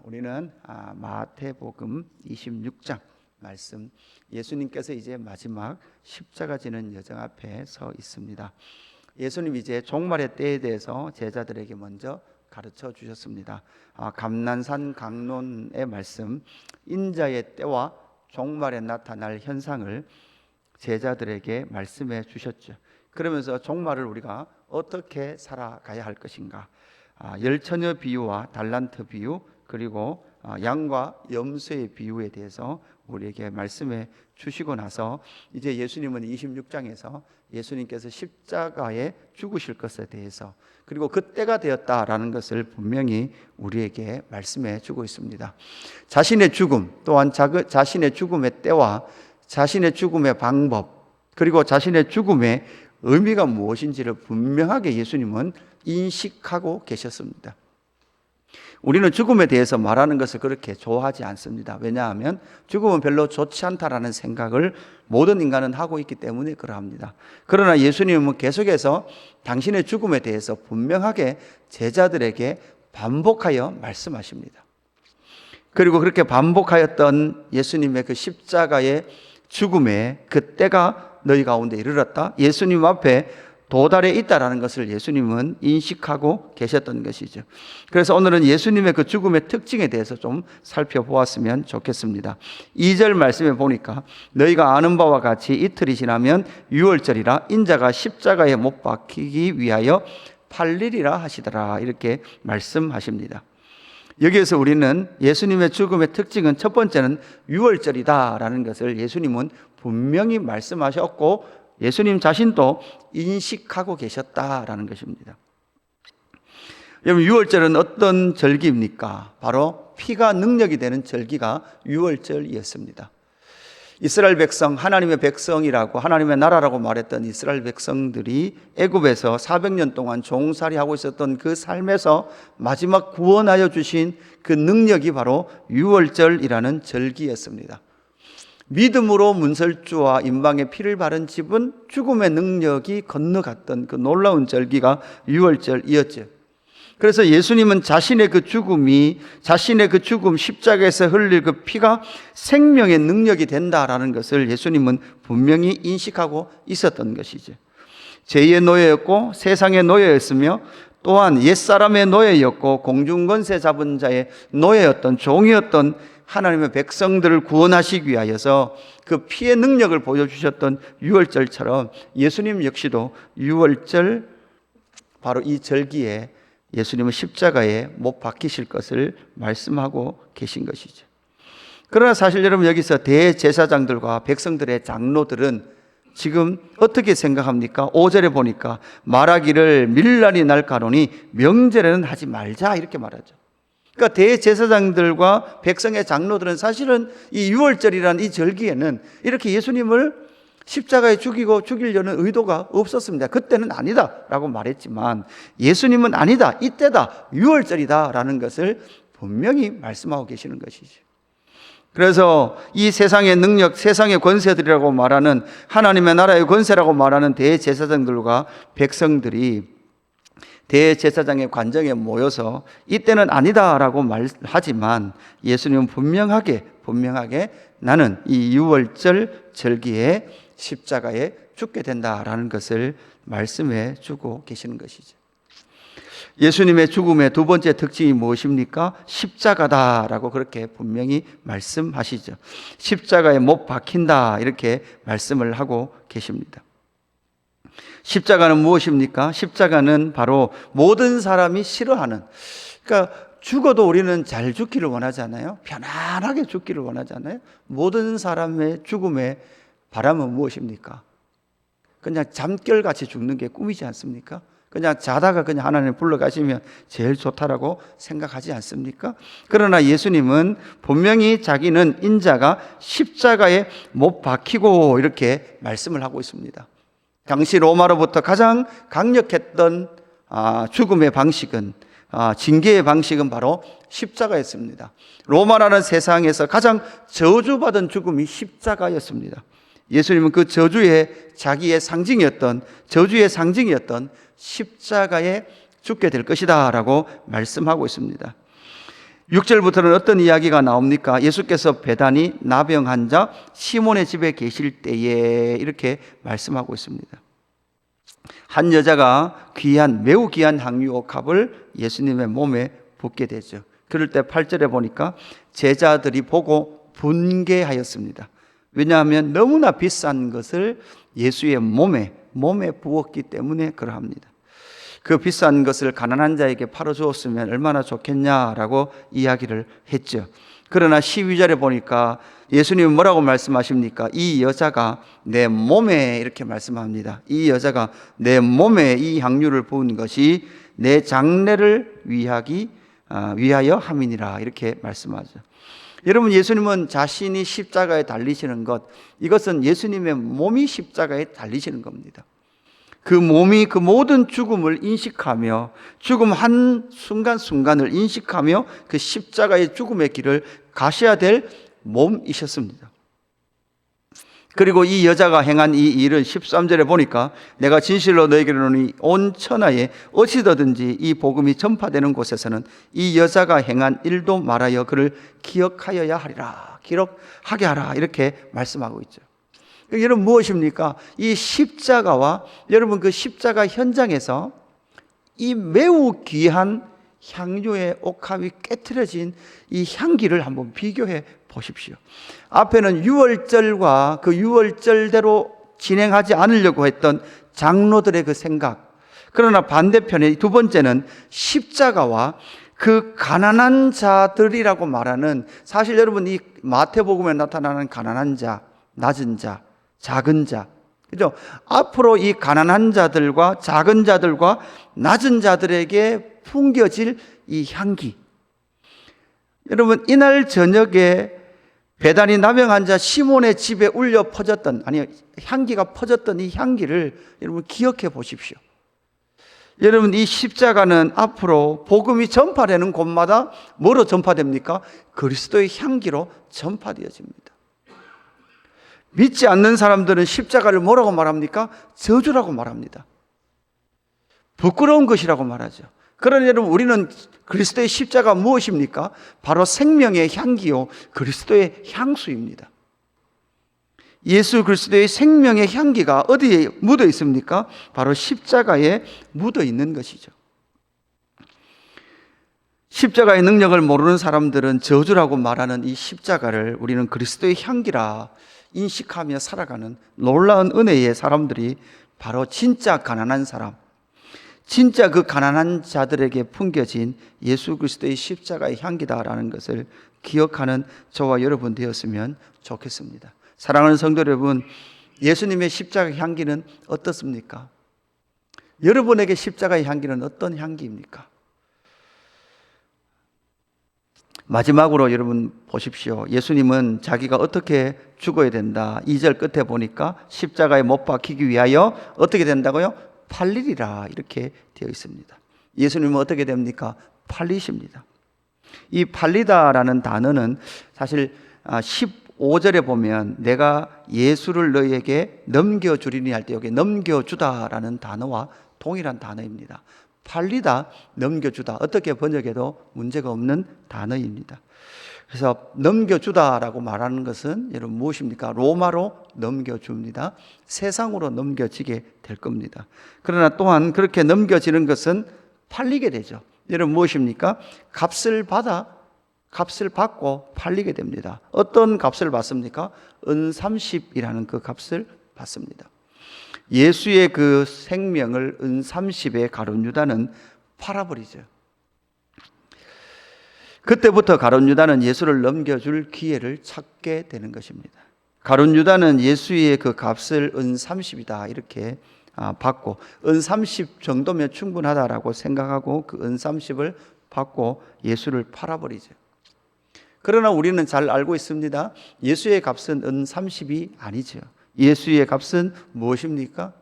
우리는 마태복음 26장 말씀, 예수님께서 이제 마지막 십자가 지는 여정 앞에 서 있습니다. 예수님 이제 종말의 때에 대해서 제자들에게 먼저 가르쳐 주셨습니다. 감난산 강론의 말씀, 인자의 때와 종말에 나타날 현상을 제자들에게 말씀해 주셨죠. 그러면서 종말을 우리가 어떻게 살아가야 할 것인가, 열처녀 비유와 달란트 비유, 그리고 양과 염소의 비유에 대해서 우리에게 말씀해 주시고 나서 이제 예수님은 26장에서 예수님께서 십자가에 죽으실 것에 대해서, 그리고 그때가 되었다라는 것을 분명히 우리에게 말씀해 주고 있습니다. 자신의 죽음, 또한 자신의 죽음의 때와 자신의 죽음의 방법, 그리고 자신의 죽음의 의미가 무엇인지를 분명하게 예수님은 인식하고 계셨습니다. 우리는 죽음에 대해서 말하는 것을 그렇게 좋아하지 않습니다. 왜냐하면 죽음은 별로 좋지 않다라는 생각을 모든 인간은 하고 있기 때문에 그러합니다. 그러나 예수님은 계속해서 당신의 죽음에 대해서 분명하게 제자들에게 반복하여 말씀하십니다. 그리고 그렇게 반복하였던 예수님의 그 십자가의 죽음의 그 때가 너희 가운데 이르렀다, 예수님 앞에 도달해 있다라는 것을 예수님은 인식하고 계셨던 것이죠. 그래서 오늘은 예수님의 그 죽음의 특징에 대해서 좀 살펴보았으면 좋겠습니다. 2절 말씀에 보니까 너희가 아는 바와 같이 이틀이 지나면 유월절이라 인자가 십자가에 못 박히기 위하여 팔리리라 하시더라, 이렇게 말씀하십니다. 여기에서 우리는 예수님의 죽음의 특징은 첫 번째는 유월절이다라는 것을 예수님은 분명히 말씀하셨고 예수님 자신도 인식하고 계셨다라는 것입니다. 여러분, 유월절은 어떤 절기입니까? 바로 피가 능력이 되는 절기가 유월절이었습니다. 이스라엘 백성, 하나님의 백성이라고, 하나님의 나라라고 말했던 이스라엘 백성들이 애굽에서 400년 동안 종살이하고 있었던 그 삶에서 마지막 구원하여 주신 그 능력이 바로 유월절이라는 절기였습니다. 믿음으로 문설주와 임방에 피를 바른 집은 죽음의 능력이 건너갔던 그 놀라운 절기가 유월절이었죠. 그래서 예수님은 자신의 그 죽음, 십자가에서 흘릴 그 피가 생명의 능력이 된다라는 것을 예수님은 분명히 인식하고 있었던 것이죠. 죄의 노예였고 세상의 노예였으며 또한 옛사람의 노예였고 공중권세 잡은 자의 노예였던 종이었던 하나님의 백성들을 구원하시기 위하여서 그 피의 능력을 보여주셨던 유월절처럼 예수님 역시도 유월절, 바로 이 절기에 예수님은 십자가에 못 박히실 것을 말씀하고 계신 것이죠. 그러나 사실 여러분, 여기서 대제사장들과 백성들의 장로들은 지금 어떻게 생각합니까? 5절에 보니까 말하기를 밀날이 날까로니 명절에는 하지 말자, 이렇게 말하죠. 그러니까 대제사장들과 백성의 장로들은 사실은 이 유월절이라는 이 절기에는 이렇게 예수님을 십자가에 죽이려는 의도가 없었습니다. 그때는 아니다라고 말했지만 예수님은 아니다, 이때다, 유월절이다라는 것을 분명히 말씀하고 계시는 것이죠. 그래서 이 세상의 능력, 세상의 권세들이라고 말하는, 하나님의 나라의 권세라고 말하는 대제사장들과 백성들이 대제사장의 관정에 모여서 이때는 아니다라고 말하지만 예수님은 분명하게 나는 이 유월절 절기에 십자가에 죽게 된다라는 것을 말씀해 주고 계시는 것이죠. 예수님의 죽음의 두 번째 특징이 무엇입니까? 십자가다라고 그렇게 분명히 말씀하시죠. 십자가에 못 박힌다, 이렇게 말씀을 하고 계십니다. 십자가는 무엇입니까? 십자가는 바로 모든 사람이 싫어하는, 그러니까 죽어도 우리는 잘 죽기를 원하잖아요. 편안하게 죽기를 원하잖아요. 모든 사람의 죽음의 바람은 무엇입니까? 그냥 잠결같이 죽는 게 꿈이지 않습니까? 그냥 자다가 그냥 하나님 불러가시면 제일 좋다라고 생각하지 않습니까? 그러나 예수님은 분명히 자기는 인자가 십자가에 못 박히고 이렇게 말씀을 하고 있습니다. 당시 로마로부터 가장 강력했던 죽음의 방식은, 징계의 방식은 바로 십자가였습니다. 로마라는 세상에서 가장 저주받은 죽음이 십자가였습니다. 예수님은 그 저주의 상징이었던 십자가에 죽게 될 것이다 라고 말씀하고 있습니다. 6절부터는 어떤 이야기가 나옵니까? 예수께서 베다니 나병 환자 시몬의 집에 계실 때에 이렇게 말씀하고 있습니다. 한 여자가 매우 귀한 향유 옥합을 예수님의 몸에 붓게 되죠. 그럴 때 8절에 보니까 제자들이 보고 분개하였습니다. 왜냐하면 너무나 비싼 것을 예수의 몸에 부었기 때문에 그러합니다. 그 비싼 것을 가난한 자에게 팔아주었으면 얼마나 좋겠냐라고 이야기를 했죠. 그러나 12절에 보니까 예수님은 뭐라고 말씀하십니까? 이 여자가 내 몸에, 이렇게 말씀합니다. 이 여자가 내 몸에 이 향유를 부은 것이 내 장례를 위하여 함이니라, 이렇게 말씀하죠. 여러분, 예수님은 자신이 십자가에 달리시는 것, 이것은 예수님의 몸이 십자가에 달리시는 겁니다. 그 몸이 그 모든 죽음을 인식하며 죽음 한 순간순간을 인식하며 그 십자가의 죽음의 길을 가셔야 될 몸이셨습니다. 그리고 이 여자가 행한 이 일은 13절에 보니까 내가 진실로 너에게 이르노니 온 천하에 어디서든지 이 복음이 전파되는 곳에서는 이 여자가 행한 일도 말하여 그를 기억하여야 하리라, 기록하게 하라, 이렇게 말씀하고 있죠. 여러분, 무엇입니까? 이 십자가와 여러분 그 십자가 현장에서 이 매우 귀한 향유의 옥합이 깨트려진 이 향기를 한번 비교해 보십시오. 앞에는 유월절과 그 유월절대로 진행하지 않으려고 했던 장로들의 그 생각, 그러나 반대편에 두 번째는 십자가와 그 가난한 자들이라고 말하는, 사실 여러분 이 마태복음에 나타나는 가난한 자, 낮은 자, 작은 자, 그죠? 앞으로 이 가난한 자들과 작은 자들과 낮은 자들에게 풍겨질 이 향기, 여러분 이날 저녁에 베다니 나병 환자 시몬의 집에 울려 퍼졌던, 향기가 퍼졌던 이 향기를 여러분 기억해 보십시오. 여러분, 이 십자가는 앞으로 복음이 전파되는 곳마다 뭐로 전파됩니까? 그리스도의 향기로 전파되어집니다. 믿지 않는 사람들은 십자가를 뭐라고 말합니까? 저주라고 말합니다. 부끄러운 것이라고 말하죠. 그러나 여러분, 우리는 그리스도의 십자가 무엇입니까? 바로 생명의 향기요, 그리스도의 향수입니다. 예수 그리스도의 생명의 향기가 어디에 묻어 있습니까? 바로 십자가에 묻어 있는 것이죠. 십자가의 능력을 모르는 사람들은 저주라고 말하는 이 십자가를 우리는 그리스도의 향기라 인식하며 살아가는 놀라운 은혜의 사람들이 바로 진짜 가난한 사람, 진짜 그 가난한 자들에게 풍겨진 예수 그리스도의 십자가의 향기다라는 것을 기억하는 저와 여러분 되었으면 좋겠습니다. 사랑하는 성도 여러분, 예수님의 십자가의 향기는 어떻습니까? 여러분에게 십자가의 향기는 어떤 향기입니까? 마지막으로 여러분 보십시오. 예수님은 자기가 어떻게 죽어야 된다, 2절 끝에 보니까 십자가에 못 박히기 위하여 어떻게 된다고요? 팔리리라, 이렇게 되어 있습니다. 예수님은 어떻게 됩니까? 팔리십니다. 이 팔리다라는 단어는 사실 15절에 보면 내가 예수를 너희에게 넘겨주리니 할 때 여기 넘겨주다라는 단어와 동일한 단어입니다. 팔리다, 넘겨주다, 어떻게 번역해도 문제가 없는 단어입니다. 그래서 넘겨주다라고 말하는 것은 여러분 무엇입니까? 로마로 넘겨줍니다. 세상으로 넘겨지게 될 겁니다. 그러나 또한 그렇게 넘겨지는 것은 팔리게 되죠. 여러분 무엇입니까? 값을 받고 팔리게 됩니다. 어떤 값을 받습니까? 은 30이라는 그 값을 받습니다. 예수의 그 생명을 은 30에 가룟 유다는 팔아버리죠. 그때부터 가룟 유다는 예수를 넘겨줄 기회를 찾게 되는 것입니다. 가룟 유다는 예수의 그 값을 은 30이다 이렇게 받고, 은 30 정도면 충분하다라고 생각하고 그 은 30을 받고 예수를 팔아버리죠. 그러나 우리는 잘 알고 있습니다. 예수의 값은 은 30이 아니죠. 예수의 값은 무엇입니까?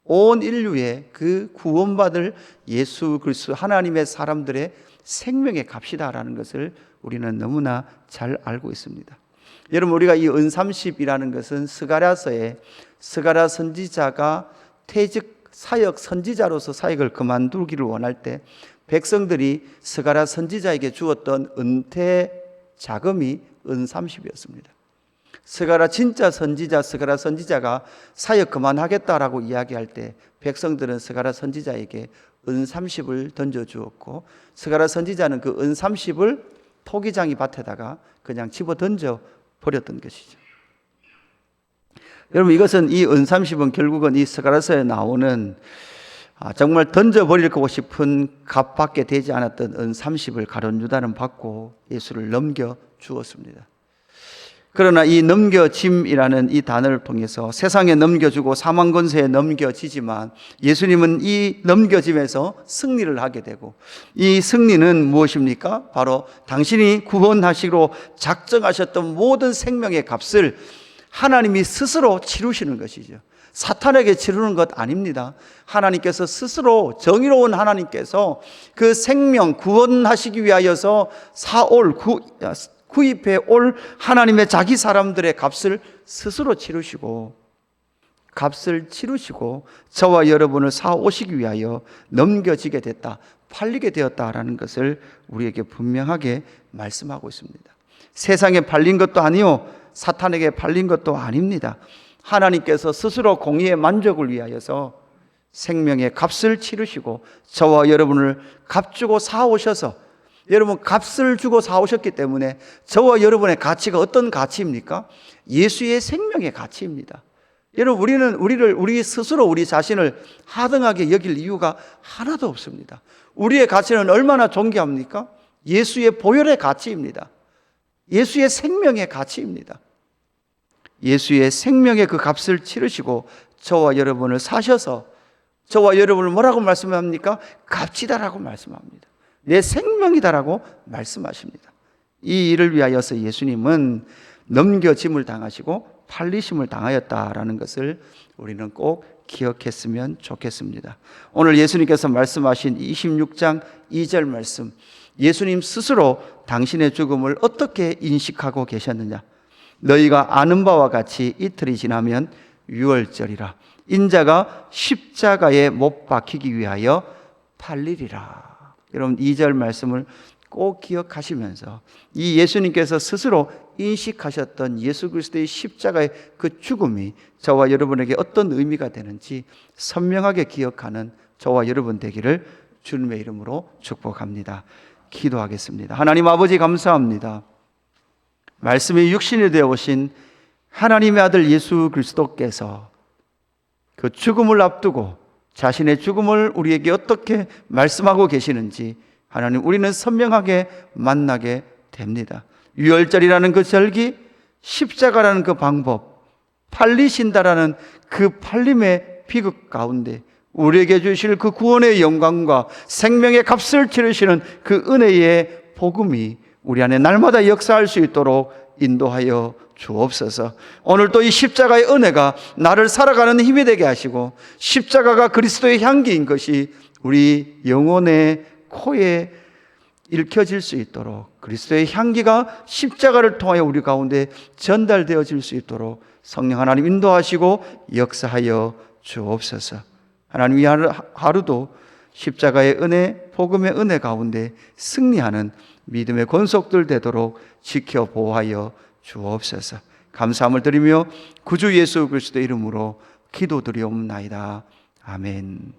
온 인류의 그 구원받을 예수 그리스도 하나님의 사람들의 생명의 값이다라는 것을 우리는 너무나 잘 알고 있습니다. 여러분, 우리가 이 은 30이라는 것은 스가랴서에 스가랴 선지자가 퇴직 사역 선지자로서 사역을 그만두기를 원할 때 백성들이 스가랴 선지자에게 주었던 은퇴 자금이 은 30이었습니다. 진짜 선지자 스가랴 선지자가 사역 그만하겠다라고 이야기할 때 백성들은 스가랴 선지자에게 은 30을 던져주었고, 스가랴 선지자는 그 은 30을 토기장이 밭에다가 그냥 집어 던져 버렸던 것이죠. 여러분, 이것은 이 은 30은 결국은 이 스가랴서에 나오는 정말 던져버리고 싶은 값밖에 되지 않았던 은 30을 가룟 유다는 받고 예수를 넘겨 주었습니다. 그러나 이 넘겨짐이라는 이 단어를 통해서 세상에 넘겨주고 사망 권세에 넘겨지지만, 예수님은 이 넘겨짐에서 승리를 하게 되고, 이 승리는 무엇입니까? 바로 당신이 구원하시기로 작정하셨던 모든 생명의 값을 하나님이 스스로 치르시는 것이죠. 사탄에게 치르는 것 아닙니다. 하나님께서 스스로, 정의로운 하나님께서 그 생명 구원하시기 위하여서 구입해 올 하나님의 자기 사람들의 값을 스스로 치르시고, 저와 여러분을 사오시기 위하여 넘겨지게 됐다, 팔리게 되었다라는 것을 우리에게 분명하게 말씀하고 있습니다. 세상에 팔린 것도 아니요, 사탄에게 팔린 것도 아닙니다. 하나님께서 스스로 공의의 만족을 위하여서 생명의 값을 치르시고 저와 여러분을 값주고 사오셔서, 여러분 값을 주고 사오셨기 때문에 저와 여러분의 가치가 어떤 가치입니까? 예수의 생명의 가치입니다. 여러분, 우리 스스로 우리 자신을 하등하게 여길 이유가 하나도 없습니다. 우리의 가치는 얼마나 존귀합니까? 예수의 보혈의 가치입니다. 예수의 생명의 가치입니다. 예수의 생명의 그 값을 치르시고 저와 여러분을 사셔서 저와 여러분을 뭐라고 말씀합니까? 값지다라고 말씀합니다. 내 생명이다라고 말씀하십니다. 이 일을 위하여서 예수님은 넘겨짐을 당하시고 팔리심을 당하였다라는 것을 우리는 꼭 기억했으면 좋겠습니다. 오늘 예수님께서 말씀하신 26장 2절 말씀, 예수님 스스로 당신의 죽음을 어떻게 인식하고 계셨느냐? 너희가 아는 바와 같이 이틀이 지나면 유월절이라. 인자가 십자가에 못 박히기 위하여 팔리리라. 여러분, 2절 말씀을 꼭 기억하시면서 이 예수님께서 스스로 인식하셨던 예수 그리스도의 십자가의 그 죽음이 저와 여러분에게 어떤 의미가 되는지 선명하게 기억하는 저와 여러분 되기를 주님의 이름으로 축복합니다. 기도하겠습니다. 하나님 아버지, 감사합니다. 말씀이 육신이 되어 오신 하나님의 아들 예수 그리스도께서 그 죽음을 앞두고 자신의 죽음을 우리에게 어떻게 말씀하고 계시는지 하나님, 우리는 선명하게 만나게 됩니다. 유월절이라는 그 절기, 십자가라는 그 방법, 팔리신다라는 그 팔림의 비극 가운데 우리에게 주실 그 구원의 영광과 생명의 값을 치르시는 그 은혜의 복음이 우리 안에 날마다 역사할 수 있도록 인도하여 주옵소서. 오늘 또 이 십자가의 은혜가 나를 살아가는 힘이 되게 하시고, 십자가가 그리스도의 향기인 것이 우리 영혼의 코에 읽혀질 수 있도록, 그리스도의 향기가 십자가를 통하여 우리 가운데 전달되어질 수 있도록 성령 하나님 인도하시고 역사하여 주옵소서. 하나님, 이 하루도 십자가의 은혜, 복음의 은혜 가운데 승리하는 믿음의 권속들 되도록 지켜 보호하여 주옵소서. 감사함을 드리며 구주 예수 그리스도의 이름으로 기도드리옵나이다. 아멘.